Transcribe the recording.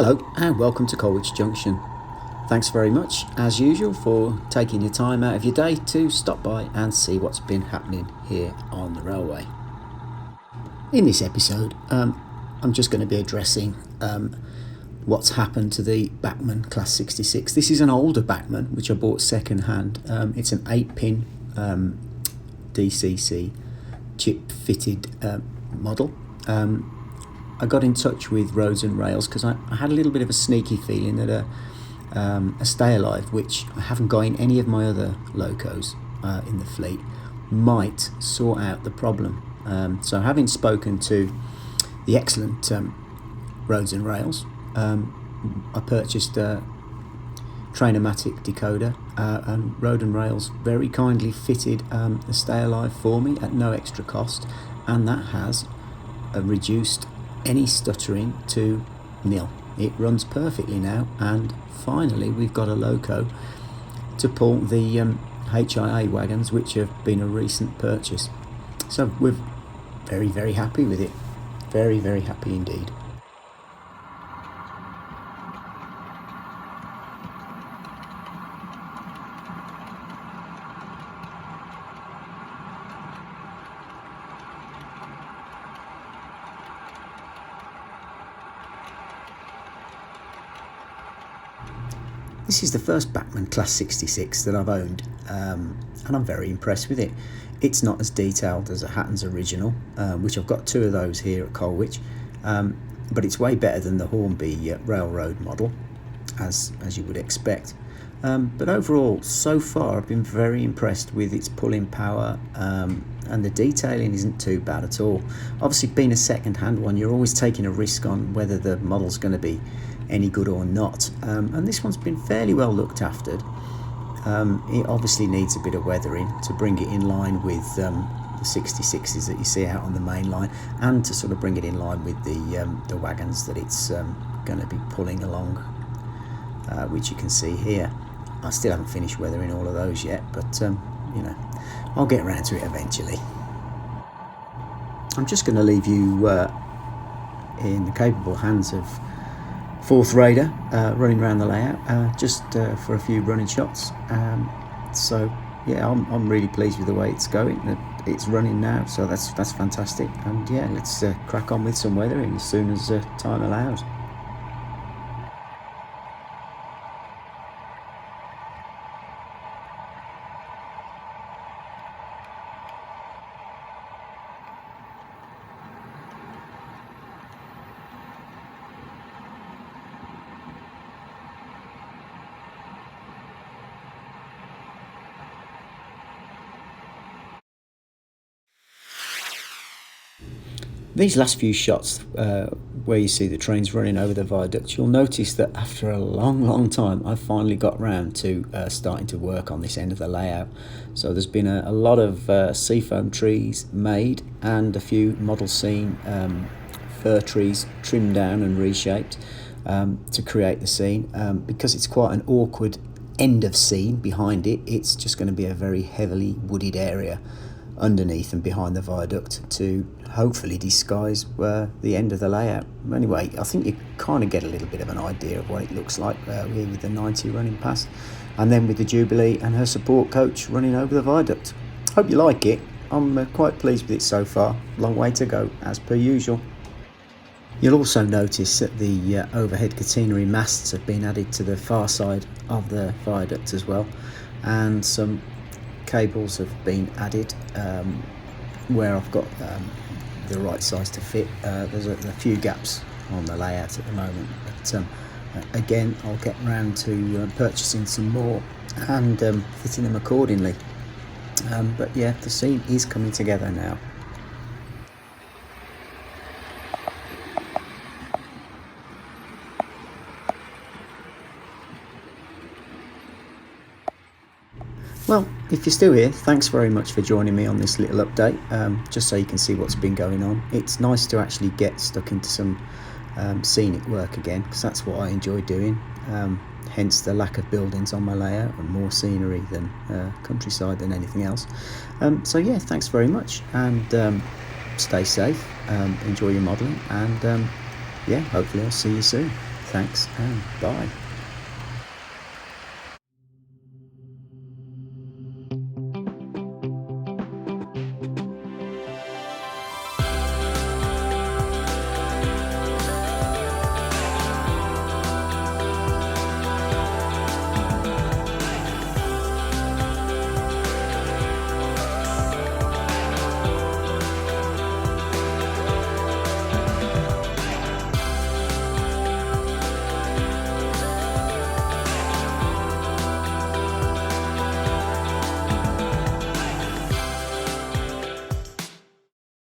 Hello and welcome to Colwich Junction. Thanks very much, as usual, for taking your time out of your day to stop by and see what's been happening here on the railway. In this episode, I'm just going to be addressing what's happened to the Bachmann Class 66. This is an older Bachmann, which I bought second hand. It's an 8-pin DCC chip-fitted model. I got in touch with Roads and Rails because I had a little bit of a sneaky feeling that a Stay Alive, which I haven't got in any of my other locos in the fleet, might sort out the problem. So having spoken to the excellent Roads and Rails, I purchased a Train-o-matic decoder, and Road and Rails very kindly fitted a Stay Alive for me at no extra cost, and that has reduced any stuttering to nil. It runs perfectly now, and finally we've got a loco to pull the HIA wagons, which have been a recent purchase. So we're very, very happy with it. Very, very happy indeed. This is the first Bachmann Class 66 that I've owned, and I'm very impressed with it. It's not as detailed as a Hatton's original, which I've got two of those here at Colwich, but it's way better than the Hornby Railroad model, as you would expect. But overall, so far, I've been very impressed with its pulling power, and the detailing isn't too bad at all. Obviously, being a second-hand one, you're always taking a risk on whether the model's going to be any good or not, and this one's been fairly well looked after. It obviously needs a bit of weathering to bring it in line with the 66s that you see out on the main line, and to sort of bring it in line with the wagons that it's going to be pulling along, which you can see here. I still haven't finished weathering all of those yet, but you know, I'll get around to it eventually. I'm just going to leave you in the capable hands of fourth raider running around the layout, just for a few running shots. So yeah, I'm really pleased with the way it's going. It's running now, so that's fantastic. And yeah, let's crack on with some weathering as soon as time allows. These last few shots where you see the trains running over the viaduct, you'll notice that after a long time I've finally got round to starting to work on this end of the layout. So there's been a lot of seafoam trees made, and a few model scene fir trees trimmed down and reshaped to create the scene. Because it's quite an awkward end of scene behind it, it's just going to be a very heavily wooded area underneath and behind the viaduct to hopefully disguise the end of the layout. Anyway, I think you kind of get a little bit of an idea of what it looks like here with the 90 running past, and then with the Jubilee and her support coach running over the viaduct. Hope you like it. I'm quite pleased with it so far. Long way to go, as per usual. You'll also notice that the overhead catenary masts have been added to the far side of the viaduct as well, and some cables have been added where I've got the right size to fit. There's a few gaps on the layout at the moment, but again, I'll get around to purchasing some more and fitting them accordingly. But yeah, the scene is coming together now. Well, if you're still here, thanks very much for joining me on this little update, just so you can see what's been going on. It's nice to actually get stuck into some scenic work again, because that's what I enjoy doing, hence the lack of buildings on my layout and more scenery than countryside than anything else. So yeah, thanks very much, and stay safe, enjoy your modelling, and yeah, hopefully I'll see you soon. Thanks and bye.